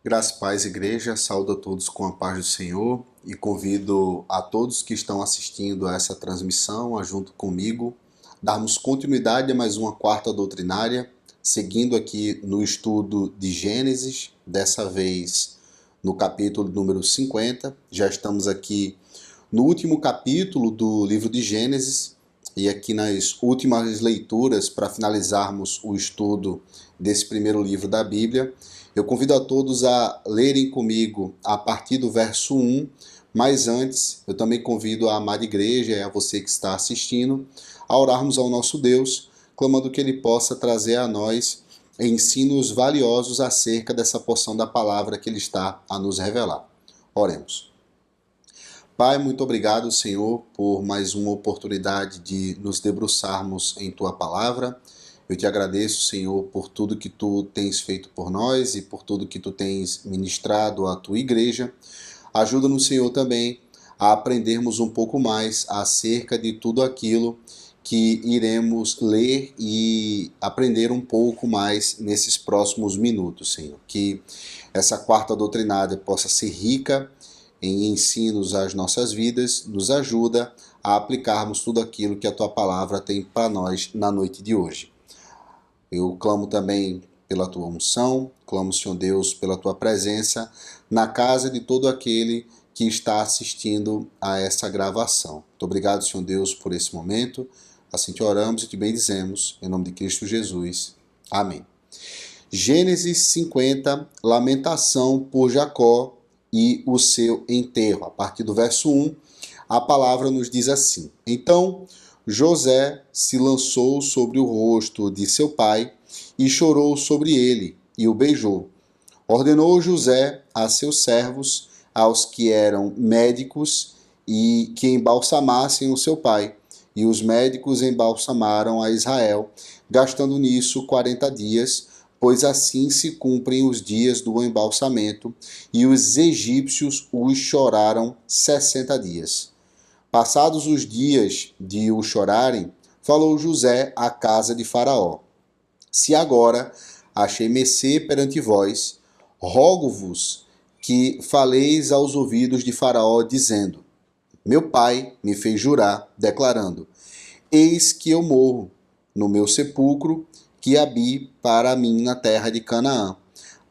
Graça e paz, igreja, saúdo a todos com a paz do Senhor e convido a todos que estão assistindo a essa transmissão a junto comigo darmos continuidade a mais uma quarta doutrinária, seguindo aqui no estudo de Gênesis, dessa vez no capítulo número 50. Já estamos aqui no último capítulo do livro de Gênesis e aqui nas últimas leituras para finalizarmos o estudo desse primeiro livro da Bíblia. Eu convido a todos a lerem comigo a partir do verso 1, mas antes eu também convido a amada igreja e a você que está assistindo a orarmos ao nosso Deus, clamando que Ele possa trazer a nós ensinos valiosos acerca dessa porção da palavra que Ele está a nos revelar. Oremos. Pai, muito obrigado, Senhor, por mais uma oportunidade de nos debruçarmos em Tua palavra. Eu te agradeço, Senhor, por tudo que Tu tens feito por nós e por tudo que Tu tens ministrado à Tua igreja. Ajuda-nos, Senhor, também a aprendermos um pouco mais acerca de tudo aquilo que iremos ler e aprender um pouco mais nesses próximos minutos, Senhor. Que essa quarta doutrinária possa ser rica em ensinos às nossas vidas, nos ajuda a aplicarmos tudo aquilo que a Tua palavra tem para nós na noite de hoje. Eu clamo também pela Tua unção, clamo, Senhor Deus, pela Tua presença na casa de todo aquele que está assistindo a essa gravação. Muito obrigado, Senhor Deus, por esse momento. Assim te oramos e te bendizemos, em nome de Cristo Jesus. Amém. Gênesis 50, lamentação por Jacó e o seu enterro. A partir do verso 1, a palavra nos diz assim: Então José se lançou sobre o rosto de seu pai e chorou sobre ele e o beijou. Ordenou José a seus servos, aos que eram médicos, e que embalsamassem o seu pai. E os médicos embalsamaram a Israel, gastando nisso 40 dias, pois assim se cumprem os dias do embalsamento, e os egípcios os choraram 60 dias. Passados os dias de o chorarem, falou José à casa de Faraó: Se agora achei mercê perante vós, rogo-vos que faleis aos ouvidos de Faraó, dizendo: Meu pai me fez jurar, declarando: Eis que eu morro no meu sepulcro, que habi para mim na terra de Canaã.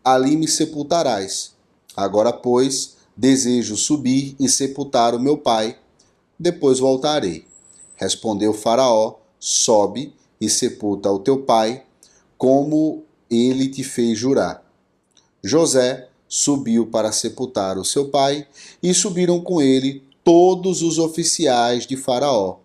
Ali me sepultarás. Agora, pois, desejo subir e sepultar o meu pai, depois voltarei. Respondeu Faraó: Sobe e sepulta o teu pai, como ele te fez jurar. José subiu para sepultar o seu pai, e subiram com ele todos os oficiais de Faraó,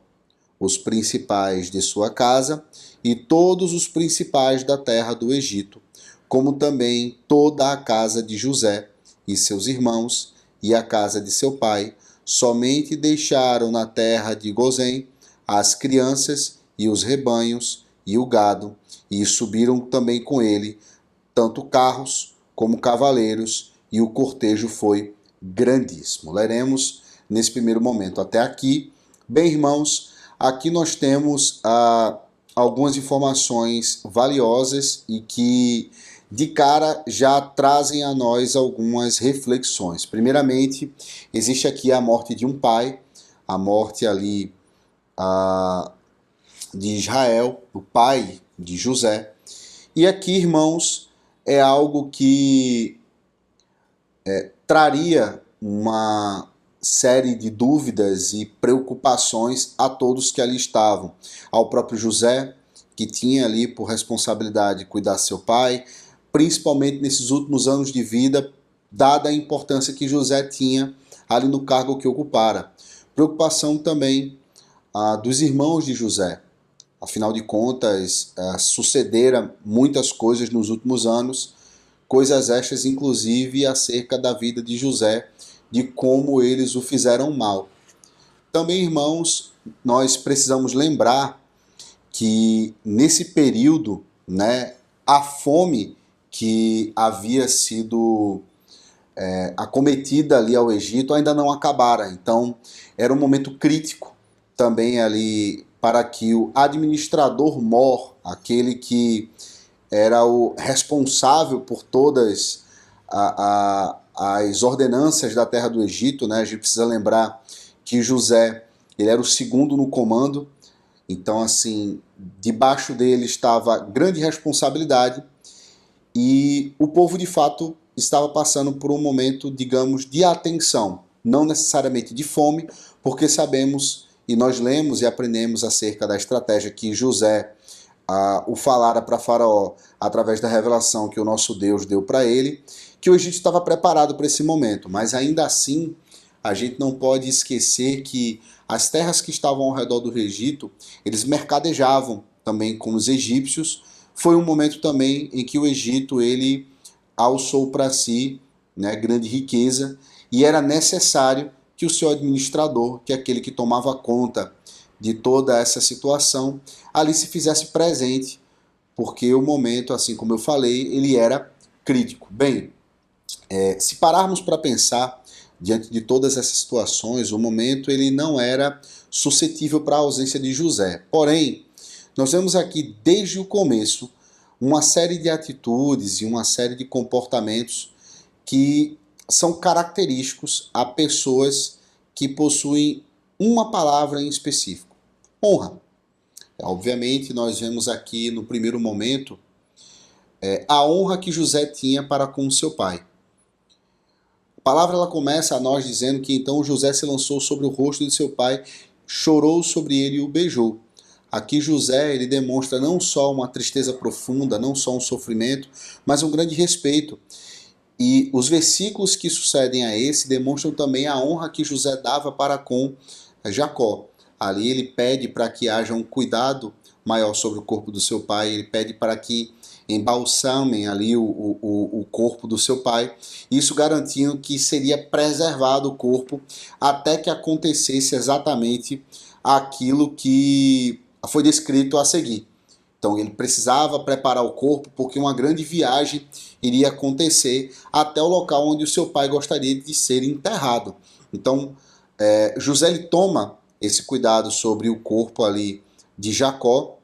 os principais de sua casa, e todos os principais da terra do Egito, como também toda a casa de José e seus irmãos, e a casa de seu pai. Somente deixaram na terra de Gozém as crianças e os rebanhos e o gado, e subiram também com ele tanto carros como cavaleiros, e o cortejo foi grandíssimo. Leremos nesse primeiro momento até aqui. Bem, irmãos, aqui nós temos algumas informações valiosas e que de cara já trazem a nós algumas reflexões. Primeiramente, existe aqui a morte de um pai, a morte ali de Israel, o pai de José. E aqui, irmãos, é algo que traria uma série de dúvidas e preocupações a todos que ali estavam. Ao próprio José, que tinha ali por responsabilidade cuidar seu pai, principalmente nesses últimos anos de vida, dada a importância que José tinha ali no cargo que ocupara. Preocupação também dos irmãos de José. Afinal de contas, sucederam muitas coisas nos últimos anos, coisas estas inclusive acerca da vida de José, de como eles o fizeram mal. Também, irmãos, nós precisamos lembrar que nesse período, a fome que havia sido acometida ali ao Egito ainda não acabara. Então, era um momento crítico também ali para que o administrador mor, aquele que era o responsável por todas as ordenanças da terra do Egito, né? A gente precisa lembrar que José, ele era o segundo no comando, então assim, debaixo dele estava grande responsabilidade e o povo de fato estava passando por um momento, digamos, de atenção, não necessariamente de fome, porque sabemos e nós lemos e aprendemos acerca da estratégia que José o falara para Faraó através da revelação que o nosso Deus deu para ele, que o Egito estava preparado para esse momento, mas ainda assim a gente não pode esquecer que as terras que estavam ao redor do Egito, eles mercadejavam também com os egípcios. Foi um momento também em que o Egito ele alçou para si, né, grande riqueza, e era necessário que o seu administrador, que é aquele que tomava conta de toda essa situação, ali se fizesse presente, porque o momento, assim como eu falei, ele era crítico. Bem, se pararmos para pensar, diante de todas essas situações, o momento ele não era suscetível para a ausência de José. Porém, nós vemos aqui desde o começo uma série de atitudes e uma série de comportamentos que são característicos a pessoas que possuem uma palavra em específico: honra. Obviamente, nós vemos aqui no primeiro momento a honra que José tinha para com seu pai. A palavra ela começa a nós dizendo que então José se lançou sobre o rosto de seu pai, chorou sobre ele e o beijou. Aqui José ele demonstra não só uma tristeza profunda, não só um sofrimento, mas um grande respeito. E os versículos que sucedem a esse demonstram também a honra que José dava para com Jacó. Ali ele pede para que haja um cuidado maior sobre o corpo do seu pai, ele pede para que embalsamem ali o corpo do seu pai, isso garantindo que seria preservado o corpo até que acontecesse exatamente aquilo que foi descrito a seguir. Então ele precisava preparar o corpo porque uma grande viagem iria acontecer até o local onde o seu pai gostaria de ser enterrado. Então José ele toma esse cuidado sobre o corpo ali de Jacó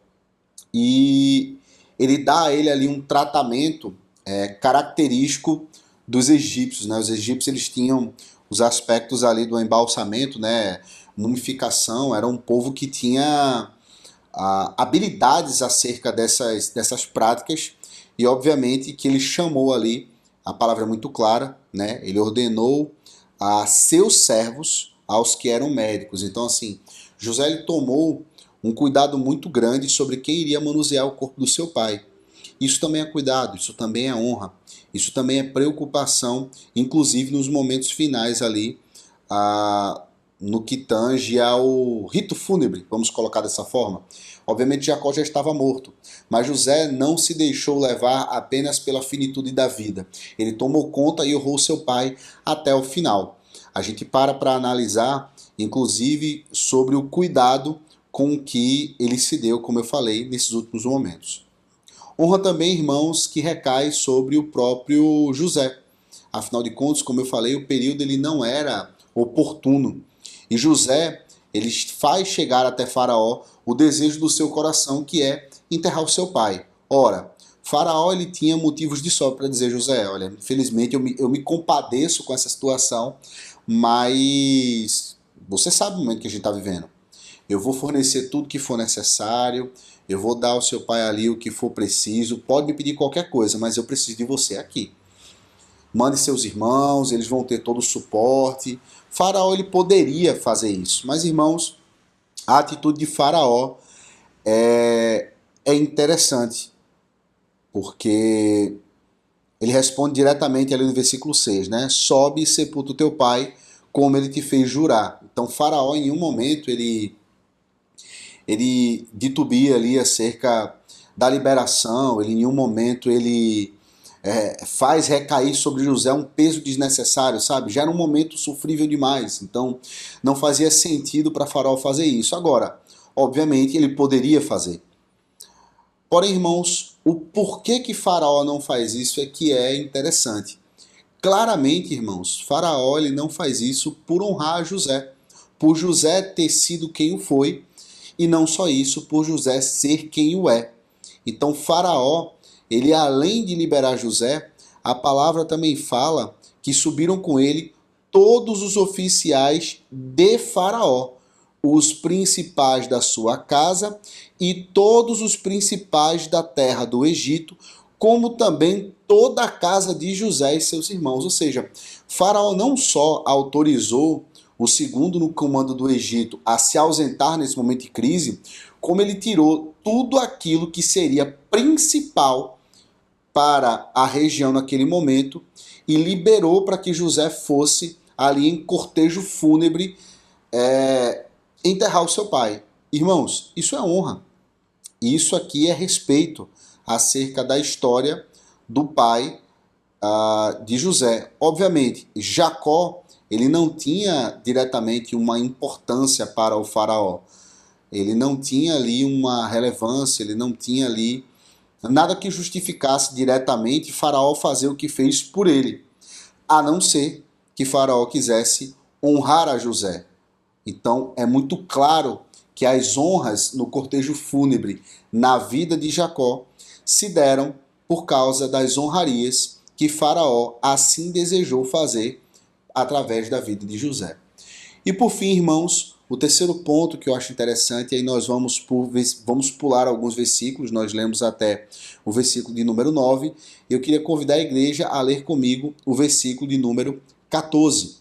e ele dá a ele ali um tratamento característico dos egípcios, né? Os egípcios eles tinham os aspectos ali do embalsamento, né? Mumificação, era um povo que tinha habilidades acerca dessas práticas e obviamente que ele chamou ali, a palavra é muito clara, né? Ele ordenou a seus servos, aos que eram médicos. Então assim, José ele tomou um cuidado muito grande sobre quem iria manusear o corpo do seu pai. Isso também é cuidado, isso também é honra, isso também é preocupação, inclusive nos momentos finais ali, no que tange ao rito fúnebre, vamos colocar dessa forma. Obviamente Jacó já estava morto, mas José não se deixou levar apenas pela finitude da vida. Ele tomou conta e honrou seu pai até o final. A gente para analisar, inclusive, sobre o cuidado com que ele se deu, como eu falei, nesses últimos momentos. Honra também, irmãos, que recai sobre o próprio José. Afinal de contas, como eu falei, o período ele não era oportuno. E José, ele faz chegar até Faraó o desejo do seu coração, que é enterrar o seu pai. Ora, Faraó ele tinha motivos de sobra para dizer: José, olha, infelizmente eu me compadeço com essa situação, mas você sabe o momento que a gente está vivendo. Eu vou fornecer tudo que for necessário, eu vou dar ao seu pai ali o que for preciso, pode me pedir qualquer coisa, mas eu preciso de você aqui. Mande seus irmãos, eles vão ter todo o suporte. Faraó ele poderia fazer isso, mas irmãos, a atitude de Faraó é interessante, porque ele responde diretamente ali no versículo 6, né? Sobe e sepulta o teu pai, como ele te fez jurar. Então Faraó em nenhum momento ele titubia ali acerca da liberação, ele em nenhum momento ele faz recair sobre José um peso desnecessário, sabe? Já era um momento sofrível demais, então não fazia sentido para Faraó fazer isso. Agora, obviamente ele poderia fazer. Porém, irmãos, o porquê que Faraó não faz isso é que é interessante. Claramente, irmãos, Faraó ele não faz isso por honrar José, por José ter sido quem o foi, e não só isso, por José ser quem o é. Então Faraó, ele além de liberar José, a palavra também fala que subiram com ele todos os oficiais de Faraó, os principais da sua casa e todos os principais da terra do Egito, como também toda a casa de José e seus irmãos. Ou seja, Faraó não só autorizou o segundo no comando do Egito a se ausentar nesse momento de crise, como ele tirou tudo aquilo que seria principal para a região naquele momento e liberou para que José fosse ali em cortejo fúnebre enterrar o seu pai. Irmãos, isso é honra. Isso aqui é respeito acerca da história do pai de José. Obviamente, Jacó, ele não tinha diretamente uma importância para o faraó. Ele não tinha ali uma relevância, ele não tinha ali nada que justificasse diretamente Faraó fazer o que fez por ele, a não ser que Faraó quisesse honrar a José. Então é muito claro que as honras no cortejo fúnebre na vida de Jacó se deram por causa das honrarias que Faraó assim desejou fazer através da vida de José. E por fim, irmãos, o terceiro ponto que eu acho interessante, aí nós vamos pular alguns versículos, nós lemos até o versículo de número 9, eu queria convidar a igreja a ler comigo o versículo de número 14,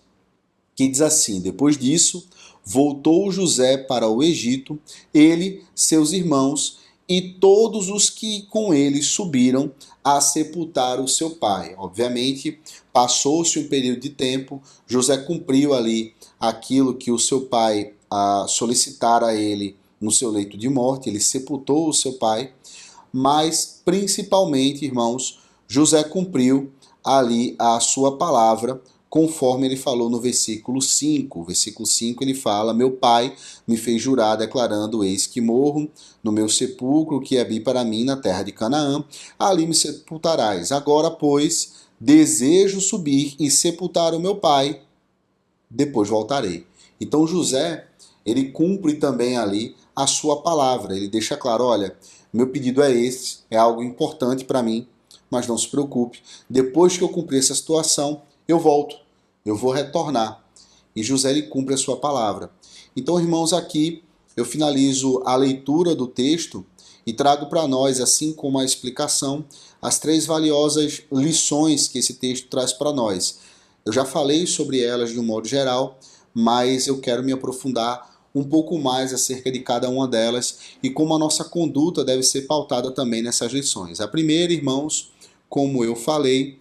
que diz assim: depois disso, voltou José para o Egito, ele, seus irmãos e todos os que com ele subiram a sepultar o seu pai. Obviamente, passou-se um período de tempo, José cumpriu ali aquilo que o seu pai solicitara a ele no seu leito de morte, ele sepultou o seu pai, mas principalmente, irmãos, José cumpriu ali a sua palavra, conforme ele falou no versículo 5. O versículo 5 ele fala: meu pai me fez jurar, declarando: eis que morro no meu sepulcro, que abri para mim na terra de Canaã, ali me sepultarás. Agora, pois, desejo subir e sepultar o meu pai, depois voltarei. Então José, ele cumpre também ali a sua palavra, ele deixa claro: olha, meu pedido é esse, é algo importante para mim, mas não se preocupe, depois que eu cumprir essa situação, eu volto, eu vou retornar. E José, ele cumpre a sua palavra. Então, irmãos, aqui eu finalizo a leitura do texto e trago para nós, assim como a explicação, as 3 valiosas lições que esse texto traz para nós. Eu já falei sobre elas de um modo geral, mas eu quero me aprofundar um pouco mais acerca de cada uma delas e como a nossa conduta deve ser pautada também nessas lições. A primeira, irmãos, como eu falei,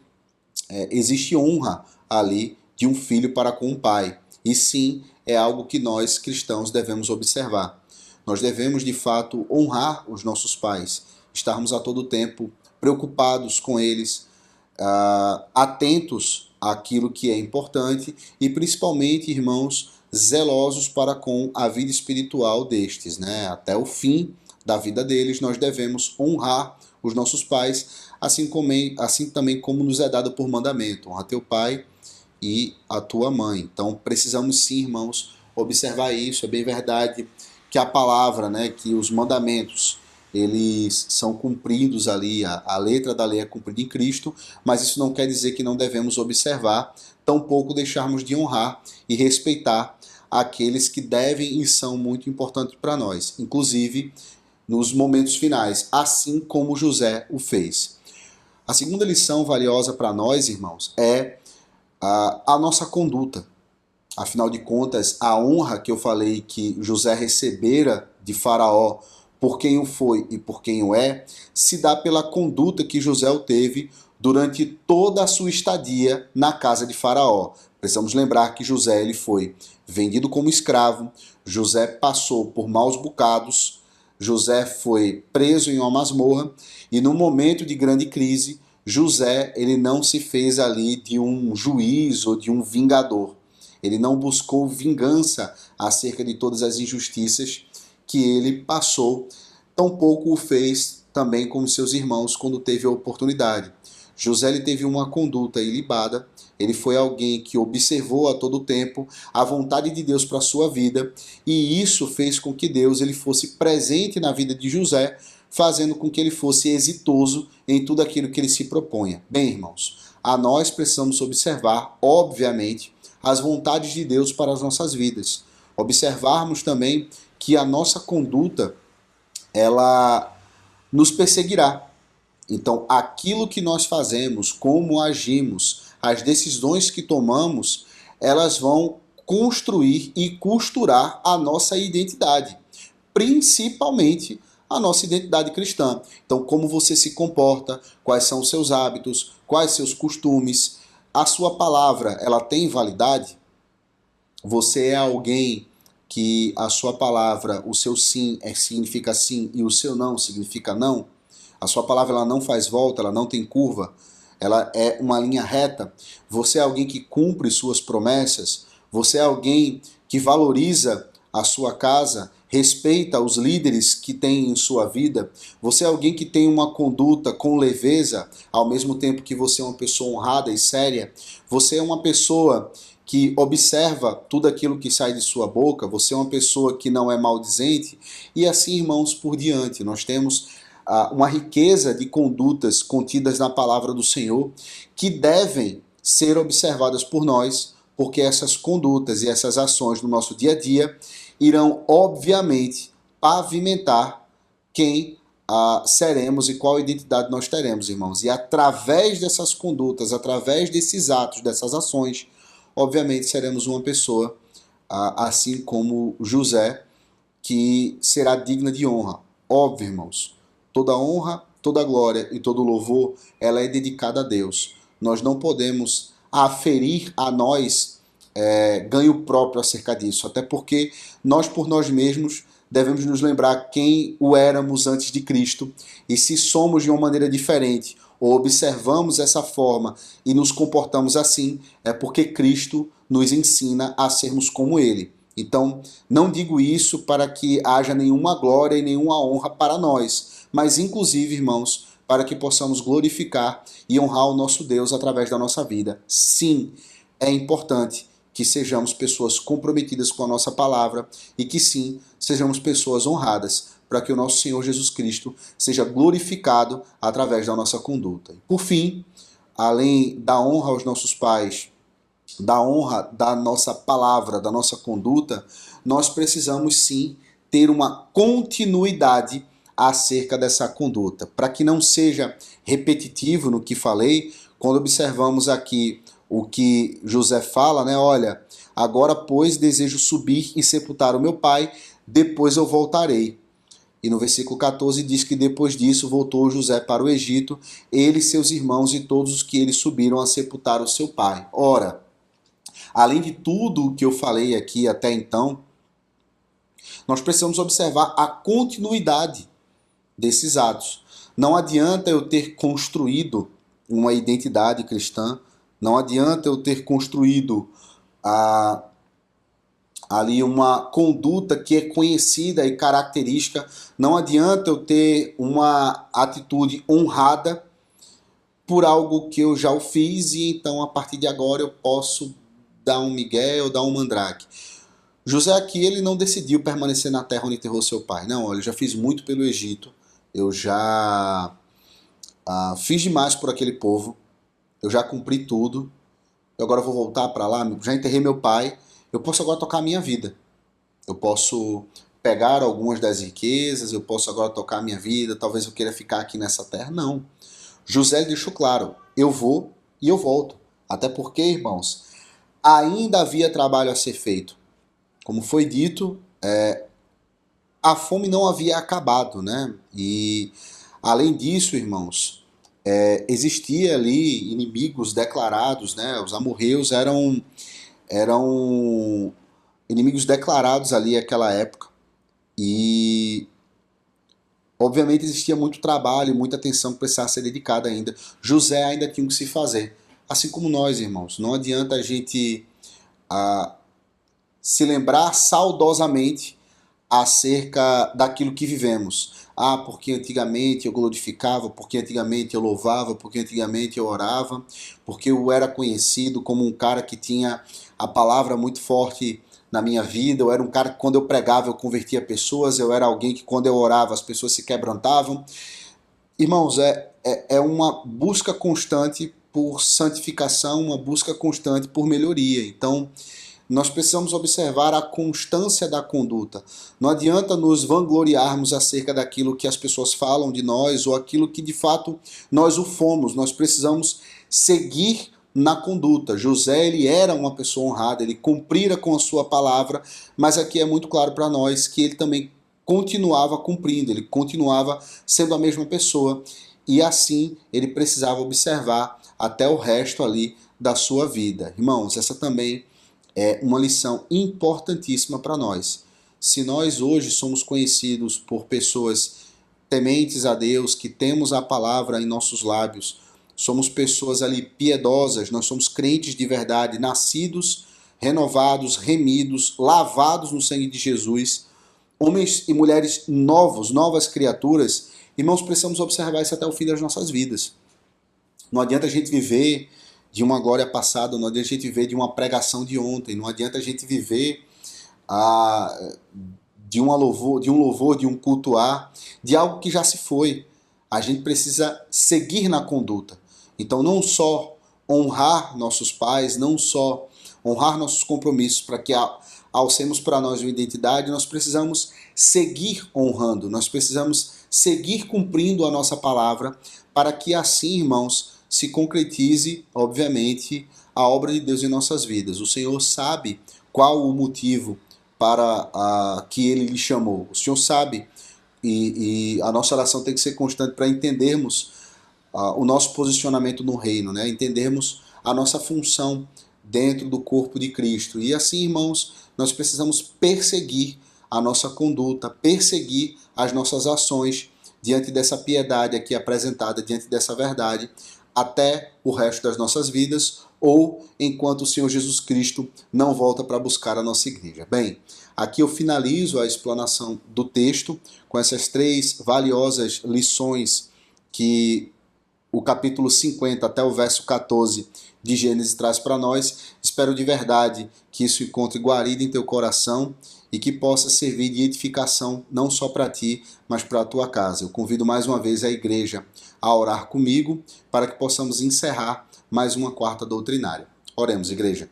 existe honra ali de um filho para com o pai. E sim, é algo que nós cristãos devemos observar. Nós devemos, de fato, honrar os nossos pais, estarmos a todo tempo preocupados com eles, atentos àquilo que é importante e, principalmente, irmãos, zelosos para com a vida espiritual destes, né? Até o fim da vida deles, nós devemos honrar os nossos pais, assim também como nos é dado por mandamento: honra teu pai e a tua mãe. Então precisamos sim, irmãos, observar isso. É bem verdade que a palavra, né, que os mandamentos, eles são cumpridos ali, a letra da lei é cumprida em Cristo, mas isso não quer dizer que não devemos observar, tampouco deixarmos de honrar e respeitar aqueles que devem e são muito importantes para nós, inclusive nos momentos finais, assim como José o fez. A segunda lição valiosa para nós, irmãos, é a nossa conduta. Afinal de contas, a honra que eu falei que José recebera de Faraó por quem o foi e por quem o é, se dá pela conduta que José o teve durante toda a sua estadia na casa de Faraó. Precisamos lembrar que José ele foi vendido como escravo, José passou por maus bocados, José foi preso em uma masmorra e no momento de grande crise, José ele não se fez ali de um juiz ou de um vingador. Ele não buscou vingança acerca de todas as injustiças que ele passou, tampouco o fez também com seus irmãos quando teve a oportunidade. José ele teve uma conduta ilibada, ele foi alguém que observou a todo tempo a vontade de Deus para a sua vida, e isso fez com que Deus ele fosse presente na vida de José, fazendo com que ele fosse exitoso em tudo aquilo que ele se proponha. Bem, irmãos, a nós precisamos observar, obviamente, as vontades de Deus para as nossas vidas. Observarmos também que a nossa conduta, ela nos perseguirá. Então, aquilo que nós fazemos, como agimos, as decisões que tomamos, elas vão construir e costurar a nossa identidade, principalmente a nossa identidade cristã. Então, como você se comporta, quais são os seus hábitos, quais seus costumes, a sua palavra, ela tem validade? Você é alguém que a sua palavra, o seu sim significa sim e o seu não significa não? A sua palavra ela não faz volta, ela não tem curva, ela é uma linha reta. Você é alguém que cumpre suas promessas, você é alguém que valoriza a sua casa, respeita os líderes que tem em sua vida, você é alguém que tem uma conduta com leveza, ao mesmo tempo que você é uma pessoa honrada e séria, você é uma pessoa que observa tudo aquilo que sai de sua boca, você é uma pessoa que não é maldizente, e assim, irmãos, por diante. Nós temos uma riqueza de condutas contidas na palavra do Senhor que devem ser observadas por nós, porque essas condutas e essas ações no nosso dia a dia irão, obviamente, pavimentar quem seremos e qual identidade nós teremos, irmãos. E através dessas condutas, através desses atos, dessas ações, obviamente seremos uma pessoa, assim como José, que será digna de honra. Óbvio, irmãos, toda honra, toda glória e todo louvor, ela é dedicada a Deus. Nós não podemos aferir a nós ganho próprio acerca disso, até porque nós por nós mesmos devemos nos lembrar quem o éramos antes de Cristo, e se somos de uma maneira diferente ou observamos essa forma e nos comportamos assim, é porque Cristo nos ensina a sermos como Ele. Então, não digo isso para que haja nenhuma glória e nenhuma honra para nós, mas inclusive, irmãos, para que possamos glorificar e honrar o nosso Deus através da nossa vida. Sim, é importante que sejamos pessoas comprometidas com a nossa palavra e que sim, sejamos pessoas honradas, para que o nosso Senhor Jesus Cristo seja glorificado através da nossa conduta. Por fim, além da honra aos nossos pais, da honra da nossa palavra, da nossa conduta, nós precisamos sim ter uma continuidade acerca dessa conduta, para que não seja repetitivo no que falei. Quando observamos aqui o que José fala, né? Olha, agora pois desejo subir e sepultar o meu pai, depois eu voltarei. E no versículo 14 diz que depois disso voltou José para o Egito, ele, seus irmãos e todos os que eles subiram a sepultar o seu pai. Ora, além de tudo o que eu falei aqui até então, nós precisamos observar a continuidade desses atos. Não adianta eu ter construído uma identidade cristã, não adianta eu ter construído ali uma conduta que é conhecida e característica, não adianta eu ter uma atitude honrada por algo que eu já o fiz e então a partir de agora eu posso dar um migué ou dar um mandrake. José aqui ele não decidiu permanecer na terra onde enterrou seu pai. Não, olha, eu já fiz muito pelo Egito, eu já fiz demais por aquele povo, eu já cumpri tudo, eu agora vou voltar para lá, já enterrei meu pai, eu posso agora tocar a minha vida. Eu posso pegar algumas das riquezas, eu posso agora tocar a minha vida, talvez eu queira ficar aqui nessa terra. Não. José deixou claro, eu vou e eu volto. Até porque, irmãos, ainda havia trabalho a ser feito. Como foi dito, a fome não havia acabado, né? E além disso, irmãos, existia ali inimigos declarados, né? Os amorreus eram inimigos declarados ali naquela época. E obviamente existia muito trabalho, muita atenção que precisava ser dedicada ainda. José ainda tinha o que se fazer. Assim como nós, irmãos. Não adianta a gente se lembrar saudosamente acerca daquilo que vivemos. Ah, porque antigamente eu glorificava, porque antigamente eu louvava, porque antigamente eu orava, porque eu era conhecido como um cara que tinha a palavra muito forte na minha vida, eu era um cara que quando eu pregava eu convertia pessoas, eu era alguém que quando eu orava as pessoas se quebrantavam. Irmãos, é uma busca constante por santificação, uma busca constante por melhoria. Então, nós precisamos observar a constância da conduta. Não adianta nos vangloriarmos acerca daquilo que as pessoas falam de nós ou aquilo que de fato nós o fomos. Nós precisamos seguir na conduta. José, ele era uma pessoa honrada, ele cumprira com a sua palavra, mas aqui é muito claro para nós que ele também continuava cumprindo, ele continuava sendo a mesma pessoa e assim ele precisava observar até o resto ali da sua vida. Irmãos, essa também é uma lição importantíssima para nós. Se nós hoje somos conhecidos por pessoas tementes a Deus, que temos a palavra em nossos lábios, somos pessoas ali piedosas, nós somos crentes de verdade, nascidos, renovados, remidos, lavados no sangue de Jesus, homens e mulheres novos, novas criaturas, irmãos, precisamos observar isso até o fim das nossas vidas. Não adianta a gente viver de uma glória passada, não adianta a gente viver de uma pregação de ontem, não adianta a gente viver de um louvor, de um cultuar, de algo que já se foi. A gente precisa seguir na conduta. Então, não só honrar nossos pais, não só honrar nossos compromissos para que alcemos para nós uma identidade, nós precisamos seguir honrando, nós precisamos seguir cumprindo a nossa palavra para que assim, irmãos, se concretize, obviamente, a obra de Deus em nossas vidas. O Senhor sabe qual o motivo para que Ele lhe chamou. O Senhor sabe e a nossa oração tem que ser constante para entendermos o nosso posicionamento no reino, né? Entendermos a nossa função dentro do corpo de Cristo. E assim, irmãos, nós precisamos perseguir a nossa conduta, perseguir as nossas ações diante dessa piedade aqui apresentada, diante dessa verdade, até o resto das nossas vidas, ou enquanto o Senhor Jesus Cristo não volta para buscar a nossa igreja. Bem, aqui eu finalizo a explanação do texto com essas 3 valiosas lições que o capítulo 50 até o verso 14 de Gênesis traz para nós. Espero de verdade que isso encontre guarida em teu coração e que possa servir de edificação não só para ti, mas para a tua casa. Eu convido mais uma vez a igreja a orar comigo para que possamos encerrar mais uma quarta doutrinária. Oremos, igreja.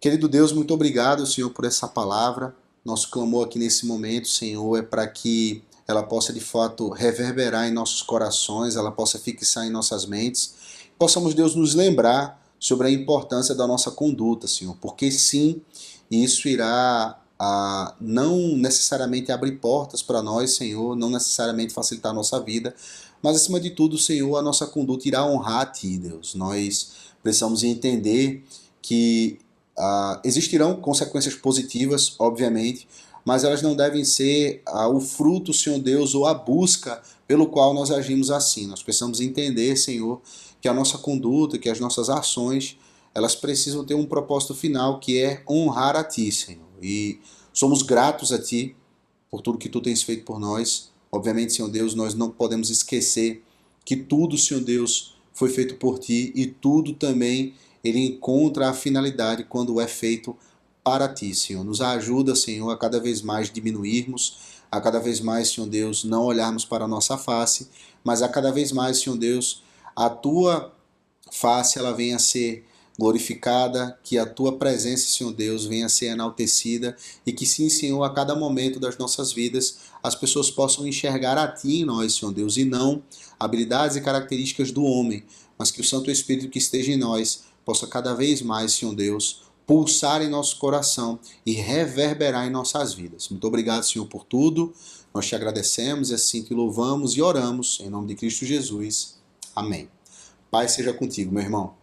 Querido Deus, muito obrigado, Senhor, por essa palavra. Nosso clamor aqui nesse momento, Senhor, é para que ela possa de fato reverberar em nossos corações, ela possa fixar em nossas mentes. Possamos, Deus, nos lembrar sobre a importância da nossa conduta, Senhor, porque sim, isso irá não necessariamente abrir portas para nós, Senhor, não necessariamente facilitar a nossa vida, mas acima de tudo, Senhor, a nossa conduta irá honrar a Ti, Deus. Nós precisamos entender que existirão consequências positivas, obviamente, mas elas não devem ser o fruto, Senhor Deus, ou a busca pelo qual nós agimos assim. Nós precisamos entender, Senhor, que a nossa conduta, que as nossas ações, elas precisam ter um propósito final, que é honrar a Ti, Senhor. E somos gratos a Ti por tudo que Tu tens feito por nós. Obviamente, Senhor Deus, nós não podemos esquecer que tudo, Senhor Deus, foi feito por Ti e tudo também ele encontra a finalidade quando é feito para Ti, Senhor. Nos ajuda, Senhor, a cada vez mais diminuirmos, a cada vez mais, Senhor Deus, não olharmos para a nossa face, mas a cada vez mais, Senhor Deus, a Tua face ela venha a ser glorificada, que a Tua presença, Senhor Deus, venha a ser enaltecida e que sim, Senhor, a cada momento das nossas vidas as pessoas possam enxergar a Ti em nós, Senhor Deus, e não habilidades e características do homem, mas que o Santo Espírito que esteja em nós possa cada vez mais, Senhor Deus, pulsar em nosso coração e reverberar em nossas vidas. Muito obrigado, Senhor, por tudo. Nós te agradecemos e assim te louvamos e oramos em nome de Cristo Jesus. Amém. Paz seja contigo, meu irmão.